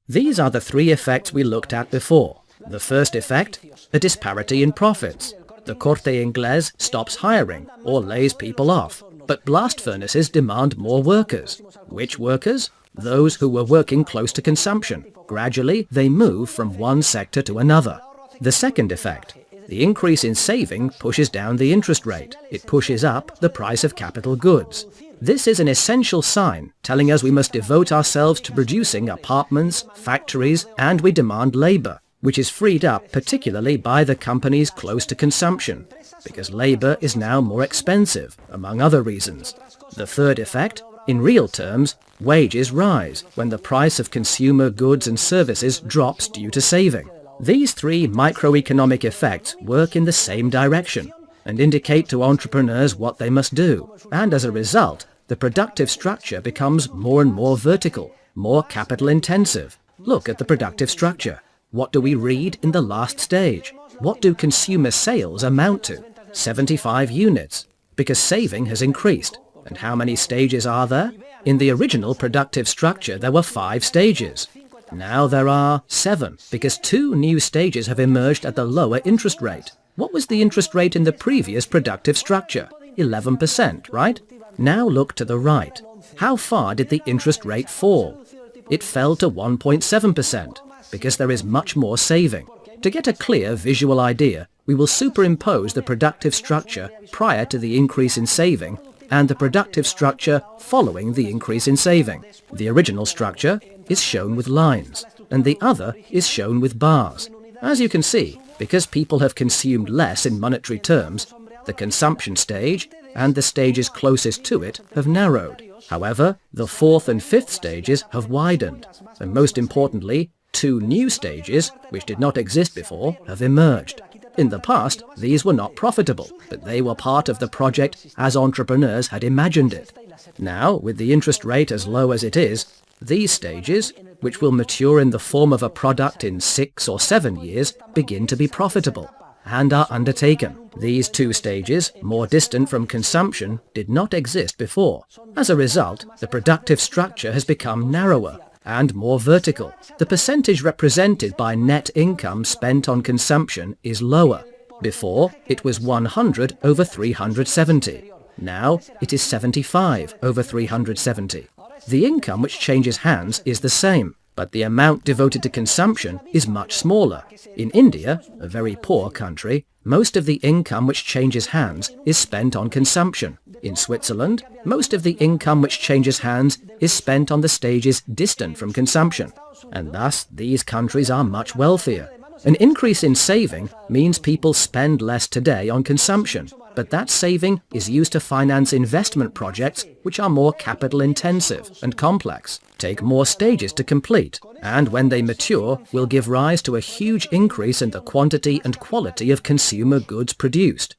These are the three effects we looked at before. The first effect, a disparity in profits. The Corte Inglés stops hiring or lays people off, but blast furnaces demand more workers. Which workers? Those who were working close to consumption. Gradually, they move from one sector to another. The second effect, the increase in saving pushes down the interest rate. It pushes up the price of capital goods. This is an essential sign telling us we must devote ourselves to producing apartments, factories, and we demand labour, which is freed up particularly by the companies close to consumption, because labour is now more expensive, among other reasons. The third effect, in real terms, wages rise when the price of consumer goods and services drops due to saving. These three microeconomic effects work in the same direction and indicate to entrepreneurs what they must do, and as a result, the productive structure becomes more and more vertical, more capital-intensive. Look at the productive structure. What do we read in the last stage? What do consumer sales amount to? 75 units, because saving has increased. And how many stages are there? In the original productive structure there were 5 stages. Now there are 7, because 2 new stages have emerged at the lower interest rate. What was the interest rate in the previous productive structure? 11%, right? Now look to the right. How far did the interest rate fall? It fell to 1.7%, because there is much more saving. To get a clear visual idea, we will superimpose the productive structure prior to the increase in saving and the productive structure following the increase in saving. The original structure is shown with lines, and the other is shown with bars. As you can see, because people have consumed less in monetary terms, the consumption stage and the stages closest to it have narrowed. However, the 4th and 5th stages have widened, and most importantly, 2 new stages, which did not exist before, have emerged. In the past, these were not profitable, but they were part of the project as entrepreneurs had imagined it. Now, with the interest rate as low as it is, these stages, which will mature in the form of a product in 6 or 7 years, begin to be profitable and are undertaken. These 2 stages, more distant from consumption, did not exist before. As a result, the productive structure has become narrower and more vertical. The percentage represented by net income spent on consumption is lower. Before, it was 100 over 370. Now, it is 75 over 370. The income which changes hands is the same, but the amount devoted to consumption is much smaller. In India, a very poor country, most of the income which changes hands is spent on consumption. In Switzerland, most of the income which changes hands is spent on the stages distant from consumption, and thus these countries are much wealthier. An increase in saving means people spend less today on consumption, but that saving is used to finance investment projects which are more capital-intensive and complex, take more stages to complete, and when they mature will give rise to a huge increase in the quantity and quality of consumer goods produced.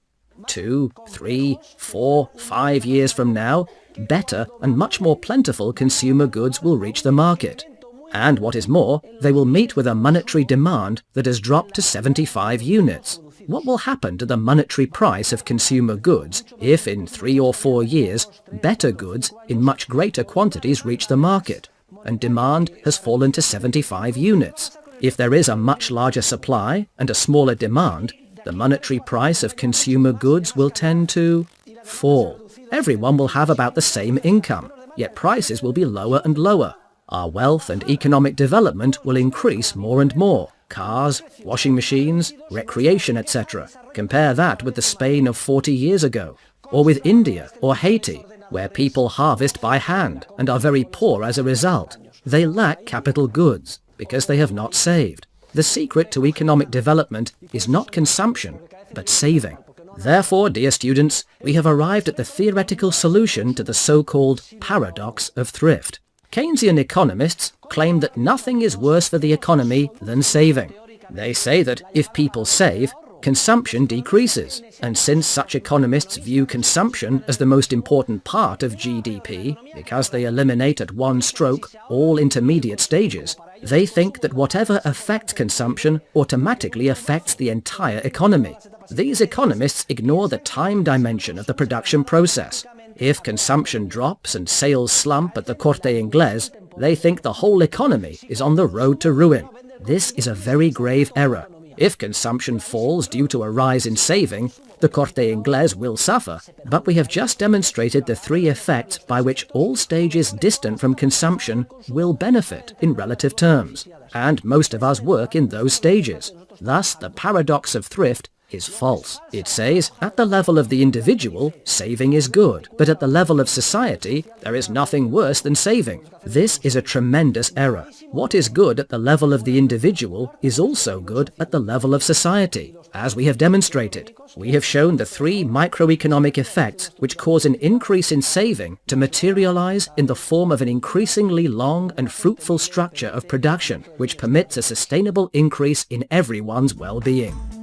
2, 3, 4, 5 years from now, better and much more plentiful consumer goods will reach the market. And what is more, they will meet with a monetary demand that has dropped to 75 units. What will happen to the monetary price of consumer goods if in 3 or 4 years better goods in much greater quantities reach the market and demand has fallen to 75 units? If there is a much larger supply and a smaller demand, the monetary price of consumer goods will tend to fall. Everyone will have about the same income, yet prices will be lower and lower. Our wealth and economic development will increase more and more. Cars, washing machines, recreation, etc. Compare that with the Spain of 40 years ago, or with India or Haiti, where people harvest by hand and are very poor as a result. They lack capital goods because they have not saved. The secret to economic development is not consumption, but saving. Therefore, dear students, we have arrived at the theoretical solution to the so-called paradox of thrift. Keynesian economists claim that nothing is worse for the economy than saving. They say that if people save, consumption decreases, and since such economists view consumption as the most important part of GDP, because they eliminate at one stroke all intermediate stages, they think that whatever affects consumption automatically affects the entire economy. These economists ignore the time dimension of the production process. If consumption drops and sales slump at the Corte Inglés, They think the whole economy is on the road to ruin. This is a very grave error. If consumption falls due to a rise in saving, the Corte Inglés will suffer, but we have just demonstrated the three effects by which all stages distant from consumption will benefit in relative terms, and most of us work in those stages. Thus, the paradox of thrift is false. It says, at the level of the individual, saving is good, but at the level of society, there is nothing worse than saving. This is a tremendous error. What is good at the level of the individual is also good at the level of society, as we have demonstrated. We have shown the three microeconomic effects which cause an increase in saving to materialize in the form of an increasingly long and fruitful structure of production, which permits a sustainable increase in everyone's well-being.